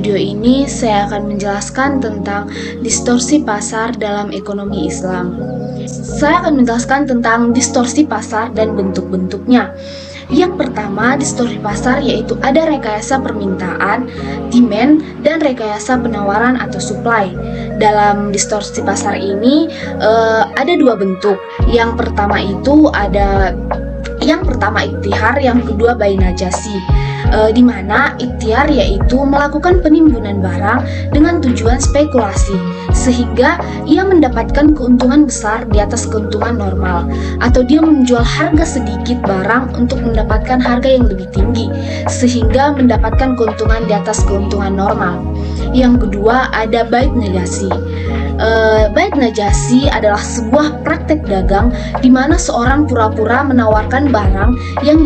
video ini saya akan menjelaskan tentang distorsi pasar dalam ekonomi Islam. Saya akan menjelaskan tentang distorsi pasar dan bentuk-bentuknya. Yang pertama, distorsi pasar yaitu ada rekayasa permintaan, demand, dan rekayasa penawaran atau supply. Dalam distorsi pasar ini ada dua bentuk. Yang pertama iktihar, yang kedua bai najasi. Di mana ikhtiar yaitu melakukan penimbunan barang dengan tujuan spekulasi sehingga ia mendapatkan keuntungan besar di atas keuntungan normal, atau dia menjual harga sedikit barang untuk mendapatkan harga yang lebih tinggi sehingga mendapatkan keuntungan di atas keuntungan normal. Yang kedua ada bait najasi. Bait najasi adalah sebuah praktek dagang di mana seorang pura-pura menawarkan barang yang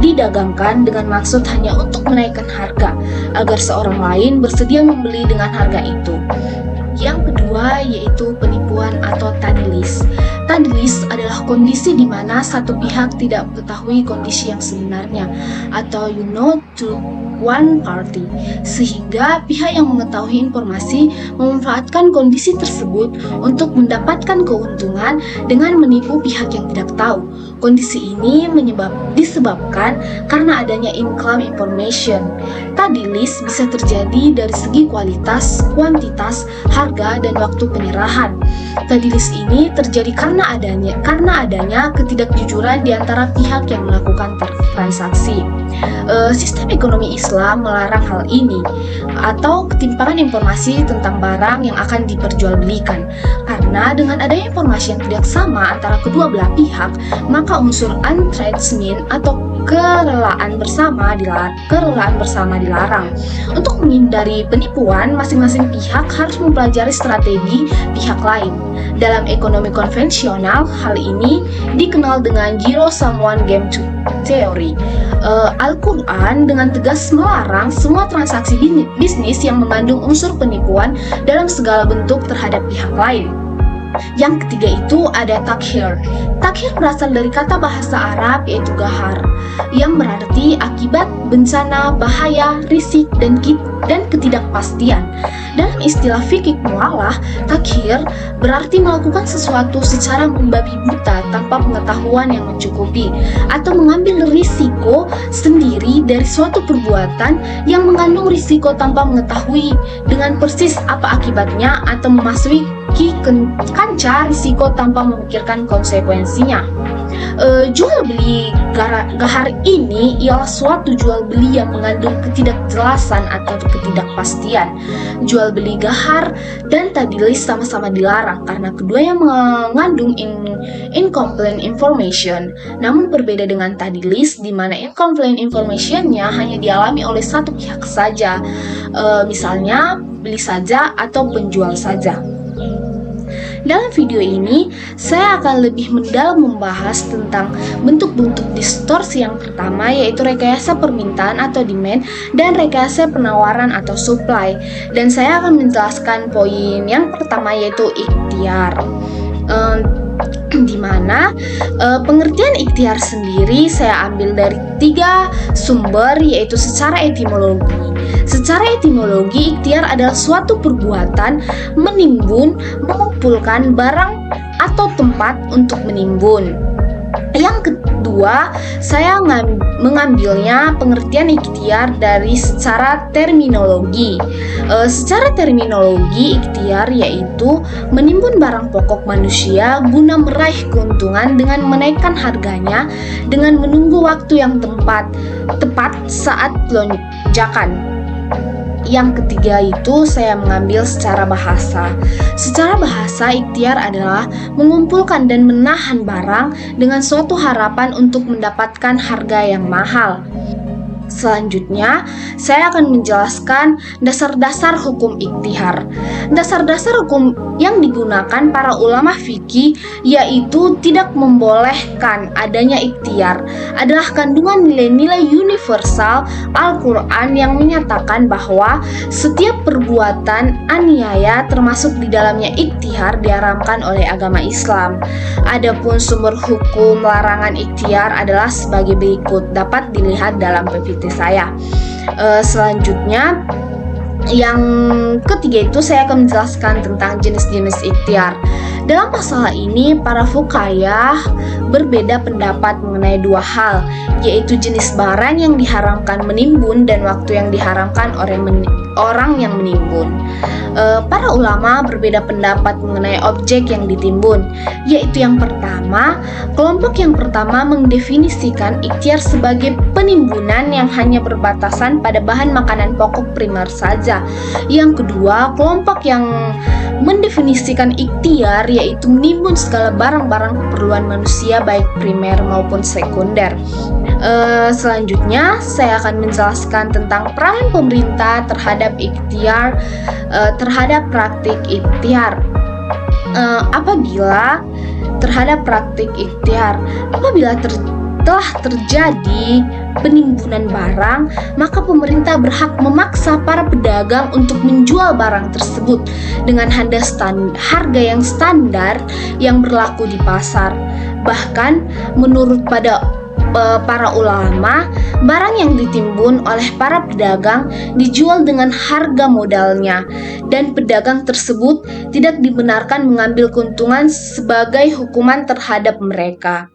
didagangkan dengan maksud hanya untuk menaikkan harga agar seorang lain bersedia membeli dengan harga itu. Yang kedua yaitu penipuan atau tadlis. Tadlis adalah kondisi di mana satu pihak tidak mengetahui kondisi yang sebenarnya atau to one party, sehingga pihak yang mengetahui informasi memanfaatkan kondisi tersebut untuk mendapatkan keuntungan dengan menipu pihak yang tidak tahu. Kondisi ini disebabkan karena adanya income information. Tadlis bisa terjadi dari segi kualitas, kuantitas, harga, dan waktu penyerahan. Tadlis ini terjadi karena adanya ketidakjujuran di antara pihak yang melakukan transaksi. Sistem ekonomi Islam melarang hal ini atau ketimpangan informasi tentang barang yang akan diperjualbelikan, karena dengan adanya informasi yang tidak sama antara kedua belah pihak, maka unsur untradesment atau kerelaan bersama dilarang. Untuk menghindari penipuan, masing-masing pihak harus mempelajari strategi pihak lain. Dalam ekonomi konvensional, hal ini dikenal dengan zero-sum game theory. Al-Quran dengan tegas melarang semua transaksi bisnis yang mengandung unsur penipuan dalam segala bentuk terhadap pihak lain. Yang ketiga itu ada takhir. Takhir berasal dari kata bahasa Arab yaitu gahar, yang berarti akibat, bencana, bahaya, risik, dan ketidakpastian. Dalam istilah fikih muamalah, takhir berarti melakukan sesuatu secara membabi buta tanpa pengetahuan yang mencukupi, atau mengambil risiko sendiri dari suatu perbuatan yang mengandung risiko tanpa mengetahui dengan persis apa akibatnya, atau memasuki kancah risiko tanpa memikirkan konsekuensinya. Jual beli gahar ini ialah suatu jual beli yang mengandung ketidakjelasan atau ketidakpastian. Jual beli gahar dan tadlis sama-sama dilarang karena keduanya mengandung incomplete information. Namun berbeda dengan tadlis di mana incomplete informationnya hanya dialami oleh satu pihak saja, misalnya beli saja atau penjual saja. Dalam video ini, saya akan lebih mendalam membahas tentang bentuk-bentuk distorsi. Yang pertama yaitu rekayasa permintaan atau demand dan rekayasa penawaran atau supply. Dan saya akan menjelaskan poin yang pertama yaitu ikhtiar. Di mana pengertian ikhtiar sendiri saya ambil dari 3 sumber, yaitu secara etimologi. Secara etimologi, ikhtiar adalah suatu perbuatan menimbun, mengumpulkan barang atau tempat untuk menimbun. Yang kedua, saya mengambilnya pengertian ikhtiar dari secara terminologi. Secara terminologi, ikhtiar yaitu menimbun barang pokok manusia guna meraih keuntungan dengan menaikkan harganya dengan menunggu waktu yang tepat saat lonjakan. Yang ketiga itu saya mengambil secara bahasa. Secara bahasa, ikhtiar adalah mengumpulkan dan menahan barang dengan suatu harapan untuk mendapatkan harga yang mahal. Selanjutnya, saya akan menjelaskan dasar-dasar hukum ikhtiar. Dasar-dasar hukum yang digunakan para ulama fikih yaitu tidak membolehkan adanya ikhtiar adalah kandungan nilai-nilai universal Al-Quran yang menyatakan bahwa setiap perbuatan aniaya termasuk di dalamnya ikhtiar diharamkan oleh agama Islam. Adapun sumber hukum larangan ikhtiar adalah sebagai berikut, dapat dilihat dalam PPT saya. Selanjutnya Yang ketiga itu saya akan menjelaskan tentang jenis-jenis ikhtiar. Dalam masalah ini, para fuqaha berbeda pendapat mengenai dua hal, yaitu jenis barang yang diharamkan menimbun dan waktu yang diharamkan orang yang menimbun. Para ulama berbeda pendapat mengenai objek yang ditimbun, yaitu yang pertama, kelompok yang pertama mendefinisikan ikhtiar sebagai penimbunan yang hanya berbatasan pada bahan makanan pokok primer saja. Yang kedua, kelompok yang mendefinisikan ikhtiar yaitu menimbun segala barang-barang keperluan manusia baik primer maupun sekunder. Selanjutnya saya akan menjelaskan tentang peran pemerintah terhadap ikhtiar, terhadap praktik ikhtiar. Apabila telah terjadi penimbunan barang, maka pemerintah berhak memaksa para pedagang untuk menjual barang tersebut dengan harga yang standar yang berlaku di pasar. Bahkan menurut para ulama, barang yang ditimbun oleh para pedagang dijual dengan harga modalnya, dan pedagang tersebut tidak dibenarkan mengambil keuntungan sebagai hukuman terhadap mereka.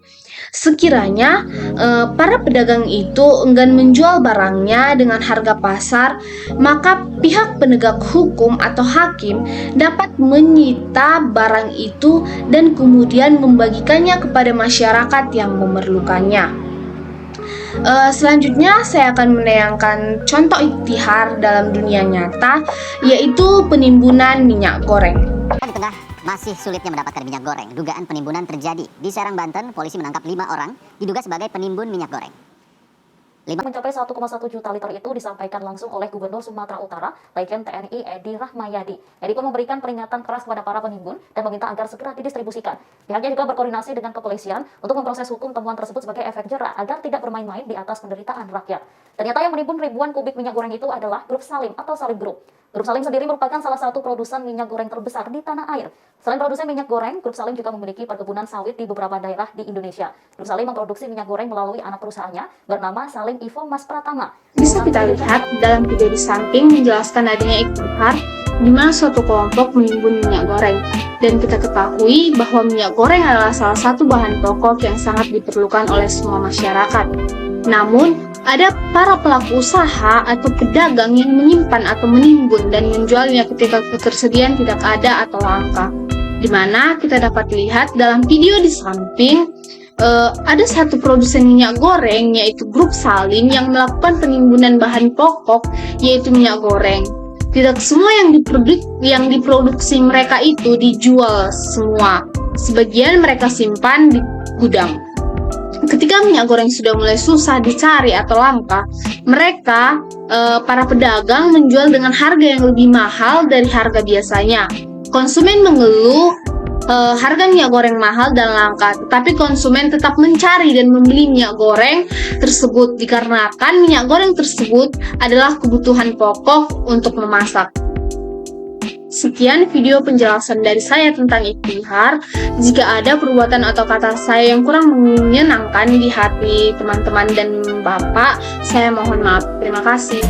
Sekiranya para pedagang itu enggan menjual barangnya dengan harga pasar, maka pihak penegak hukum atau hakim dapat menyita barang itu dan kemudian membagikannya kepada masyarakat yang memerlukannya. Selanjutnya saya akan menayangkan contoh ikhtiar dalam dunia nyata, yaitu penimbunan minyak goreng. Di tengah masih sulitnya mendapatkan minyak goreng, dugaan penimbunan terjadi. Di Serang, Banten, polisi menangkap 5 orang diduga sebagai penimbun minyak goreng. Mencapai 1,1 juta liter itu disampaikan langsung oleh Gubernur Sumatera Utara, Lejen TNI Edi Rahmayadi. Edi pun memberikan peringatan keras kepada para penimbun dan meminta agar segera didistribusikan. Pihaknya juga berkoordinasi dengan kepolisian untuk memproses hukum temuan tersebut sebagai efek jera agar tidak bermain-main di atas penderitaan rakyat. Ternyata yang menimbun ribuan kubik minyak goreng itu adalah Grup Salim atau Salim Group. Grup Salim sendiri merupakan salah satu produsen minyak goreng terbesar di tanah air. Selain produsen minyak goreng, Grup Salim juga memiliki perkebunan sawit di beberapa daerah di Indonesia. Grup Salim memproduksi minyak goreng melalui anak perusahaannya bernama Salim Ivo Mas Pratama. Bisa kita lihat dalam video di samping menjelaskan adanya ikhtiar di mana suatu kelompok menimbun minyak goreng. Dan kita ketahui bahwa minyak goreng adalah salah satu bahan pokok yang sangat diperlukan oleh semua masyarakat. Namun, ada para pelaku usaha atau pedagang yang menyimpan atau menimbun dan menjualnya ketika ketersediaan tidak ada atau langka. Di mana kita dapat lihat dalam video di samping, ada satu produsen minyak goreng yaitu Grup Salim yang melakukan penimbunan bahan pokok yaitu minyak goreng. Tidak semua yang diproduksi mereka itu dijual semua. Sebagian mereka simpan di gudang. Ketika minyak goreng sudah mulai susah dicari atau langka, mereka, para pedagang menjual dengan harga yang lebih mahal dari harga biasanya. Konsumen mengeluh harga minyak goreng mahal dan langka, tetapi konsumen tetap mencari dan membeli minyak goreng tersebut dikarenakan minyak goreng tersebut adalah kebutuhan pokok untuk memasak. Sekian video penjelasan dari saya tentang ikhtiar. Jika ada perbuatan atau kata saya yang kurang menyenangkan di hati teman-teman dan Bapak, saya mohon maaf. Terima kasih.